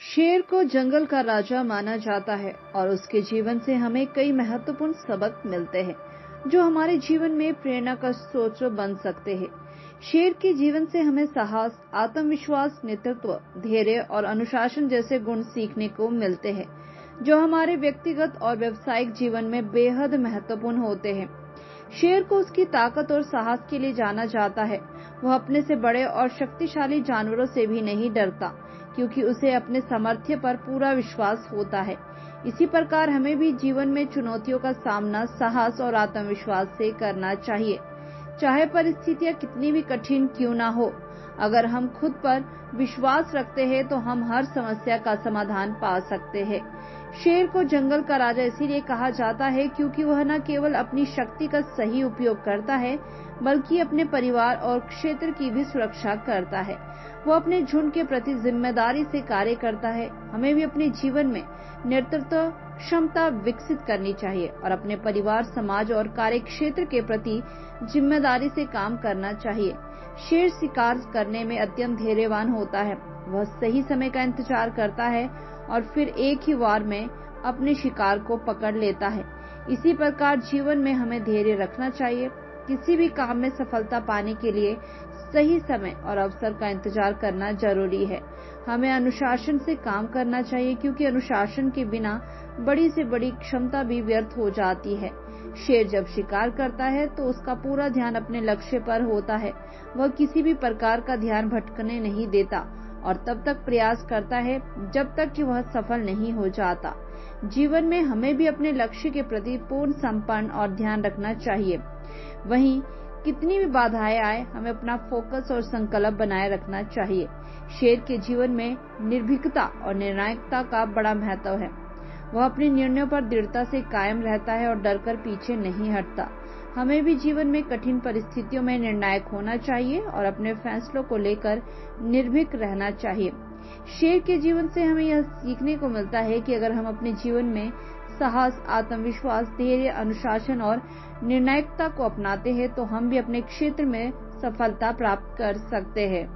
शेर को जंगल का राजा माना जाता है और उसके जीवन से हमें कई महत्वपूर्ण सबक मिलते हैं जो हमारे जीवन में प्रेरणा का स्रोत बन सकते हैं। शेर के जीवन से हमें साहस, आत्मविश्वास, नेतृत्व, धैर्य और अनुशासन जैसे गुण सीखने को मिलते हैं जो हमारे व्यक्तिगत और व्यावसायिक जीवन में बेहद महत्वपूर्ण होते हैं। शेर को उसकी ताकत और साहस के लिए जाना जाता है। वह अपने से बड़े और शक्तिशाली जानवरों से भी नहीं डरता क्योंकि उसे अपने सामर्थ्य पर पूरा विश्वास होता है। इसी प्रकार हमें भी जीवन में चुनौतियों का सामना साहस और आत्मविश्वास से करना चाहिए, चाहे परिस्थितियां कितनी भी कठिन क्यों ना हो। अगर हम खुद पर विश्वास रखते हैं तो हम हर समस्या का समाधान पा सकते हैं। शेर को जंगल का राजा इसीलिए कहा जाता है क्योंकि वह न केवल अपनी शक्ति का सही उपयोग करता है बल्कि अपने परिवार और क्षेत्र की भी सुरक्षा करता है। वह अपने झुंड के प्रति जिम्मेदारी से कार्य करता है। हमें भी अपने जीवन में नेतृत्व क्षमता विकसित करनी चाहिए और अपने परिवार, समाज और कार्य क्षेत्र के प्रति जिम्मेदारी से काम करना चाहिए। शेर शिकार करने में अत्यंत धैर्यवान होता है। वह सही समय का इंतजार करता है और फिर एक ही वार में अपने शिकार को पकड़ लेता है। इसी प्रकार जीवन में हमें धैर्य रखना चाहिए। किसी भी काम में सफलता पाने के लिए सही समय और अवसर का इंतजार करना जरूरी है। हमें अनुशासन से काम करना चाहिए क्योंकि अनुशासन के बिना बड़ी से बड़ी क्षमता भी व्यर्थ हो जाती है। शेर जब शिकार करता है तो उसका पूरा ध्यान अपने लक्ष्य पर होता है। वह किसी भी प्रकार का ध्यान भटकने नहीं देता और तब तक प्रयास करता है जब तक कि वह सफल नहीं हो जाता। जीवन में हमें भी अपने लक्ष्य के प्रति पूर्ण समर्पण और ध्यान रखना चाहिए। वहीं कितनी भी बाधाएं आए, हमें अपना फोकस और संकल्प बनाए रखना चाहिए। शेर के जीवन में निर्भीकता और निर्णायकता का बड़ा महत्व है। वह अपने निर्णयों पर दृढ़ता से कायम रहता है और डरकर पीछे नहीं हटता। हमें भी जीवन में कठिन परिस्थितियों में निर्णायक होना चाहिए और अपने फैसलों को लेकर निर्भीक रहना चाहिए। शेर के जीवन से हमें यह सीखने को मिलता है कि अगर हम अपने जीवन में साहस, आत्मविश्वास, धैर्य, अनुशासन और निर्णायकता को अपनाते हैं तो हम भी अपने क्षेत्र में सफलता प्राप्त कर सकते हैं।